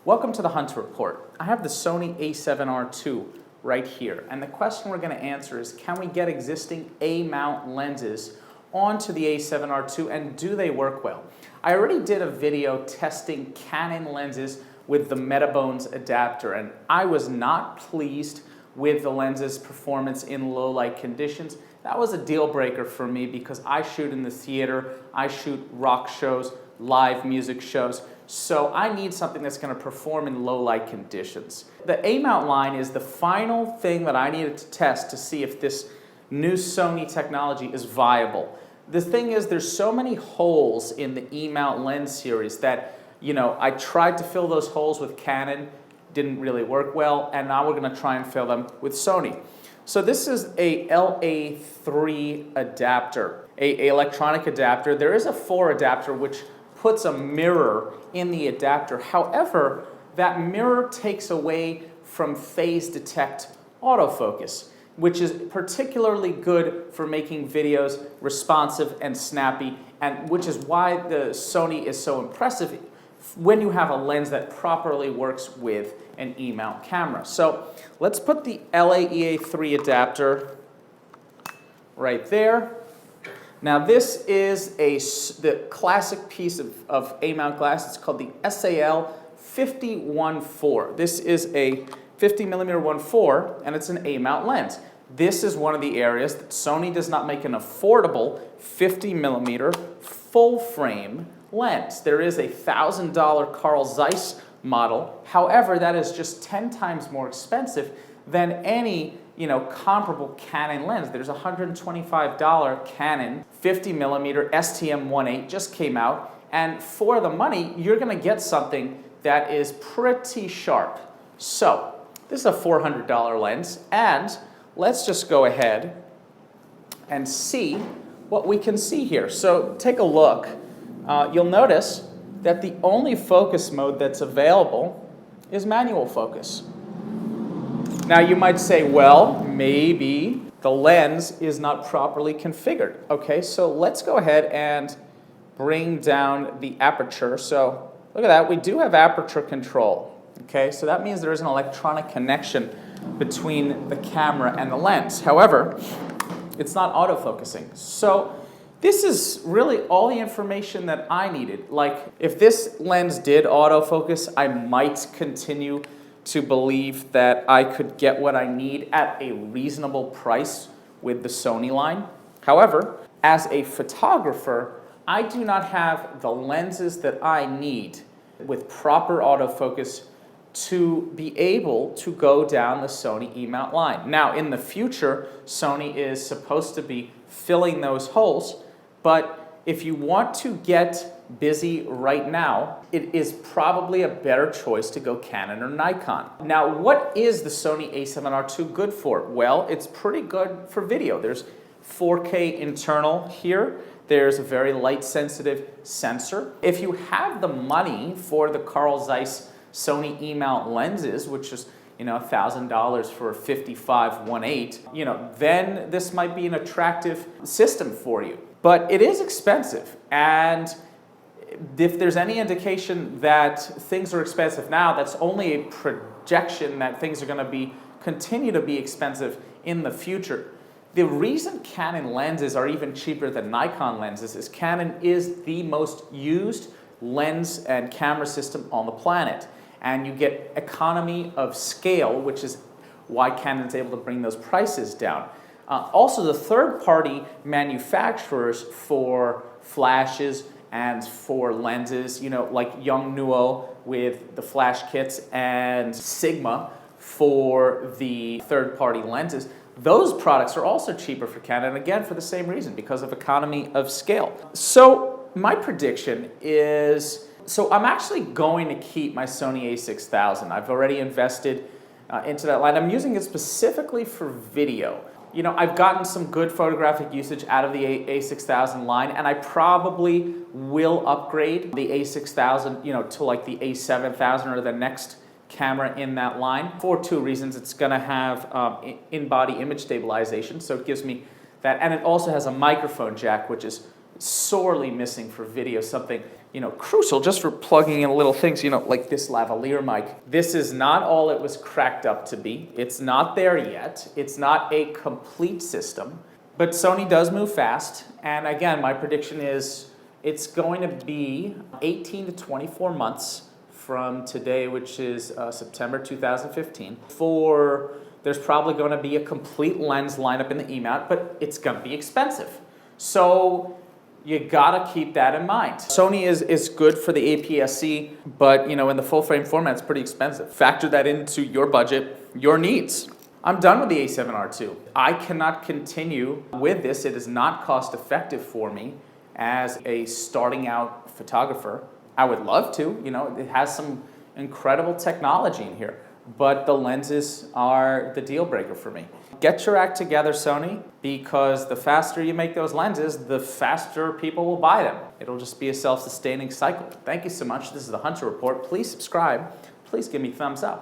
Welcome to the Hunter Report. I have the Sony a7rii right here, and the question we're going to answer is, can we get existing A-mount lenses onto the a7rii and do they work well? I already did a video testing Canon lenses with the Metabones adapter, and I was not pleased with the lens's performance in low light conditions. That was a deal breaker for me because I shoot in the theater, I shoot rock shows, live music shows, so I need something that's going to perform in low light conditions. The A-mount line is the final thing that I needed to test to see if this new Sony technology is viable. The thing is, there's so many holes in the E-mount lens series that, I tried to fill those holes with Canon, didn't really work well, and now we're going to try and fill them with Sony. So this is a a3rii adapter, an electronic adapter. There is a 4 adapter which puts a mirror in the adapter. However, that mirror takes away from phase detect autofocus, which is particularly good for making videos responsive and snappy, and which is why the Sony is so impressive when you have a lens that properly works with an E-mount camera. So let's put the a3rii adapter right there. Now this is the classic piece of A-mount glass. It's called the SAL50-1.4. This is a 50mm 1.4 and it's an A-mount lens. This is one of the areas that Sony does not make an affordable 50mm full frame lens. There is a $1,000 Carl Zeiss model. However, that is just 10 times more expensive than any comparable Canon lens. There's a $125 Canon 50mm STM-1.8 just came out, and for the money, you're going to get something that is pretty sharp. So this is a $400 lens, and let's just go ahead and see what we can see here. So take a look. You'll notice that the only focus mode that's available is manual focus. Now you might say, well, maybe the lens is not properly configured. Okay, so let's go ahead and bring down the aperture. So look at that, we do have aperture control. Okay, so that means there is an electronic connection between the camera and the lens. However, it's not autofocusing. So this is really all the information that I needed. Like, if this lens did autofocus, I might continue to believe that I could get what I need at a reasonable price with the Sony line. However, as a photographer, I do not have the lenses that I need with proper autofocus to be able to go down the Sony E-mount line. Now, in the future, Sony is supposed to be filling those holes, but if you want to get busy right now, it is probably a better choice to go Canon or Nikon. Now, what is the Sony a7rii good for? Well, it's pretty good for video. There's 4K internal here. There's a very light-sensitive sensor. If you have the money for the Carl Zeiss Sony E-mount lenses, which is $1,000 for a 55-1.8, then this might be an attractive system for you. But it is expensive, and if there's any indication that things are expensive now, that's only a projection that things are going to continue to be expensive in the future. The reason Canon lenses are even cheaper than Nikon lenses is Canon is the most used lens and camera system on the planet. And you get economy of scale, which is why Canon is able to bring those prices down. Also, the third-party manufacturers for flashes and for lenses, like Yongnuo with the flash kits and Sigma for the third-party lenses, those products are also cheaper for Canon, again, for the same reason, because of economy of scale. So my prediction is, I'm actually going to keep my Sony a6000. I've already invested into that line. I'm using it specifically for video. I've gotten some good photographic usage out of the a6000 line, and I probably will upgrade the a6000, to like the a7000 or the next camera in that line for 2 reasons. It's going to have in-body image stabilization, so it gives me that, and it also has a microphone jack, which is sorely missing for video, something crucial just for plugging in little things, like this lavalier mic. This is not all it was cracked up to be. It's not there yet. It's not a complete system. But Sony does move fast. And again, my prediction is it's going to be 18 to 24 months from today, which is September 2015, there's probably going to be a complete lens lineup in the E-mount, but it's going to be expensive. So you gotta keep that in mind. Sony is good for the APS-C, but in the full frame format, it's pretty expensive. Factor that into your budget, your needs. I'm done with the a7R II. I cannot continue with this. It is not cost effective for me as a starting out photographer. I would love to, it has some incredible technology in here, but the lenses are the deal breaker for me. Get your act together, Sony, because the faster you make those lenses, the faster people will buy them. It'll just be a self-sustaining cycle. Thank you so much. This is the Hunter Report. Please subscribe. Please give me a thumbs up.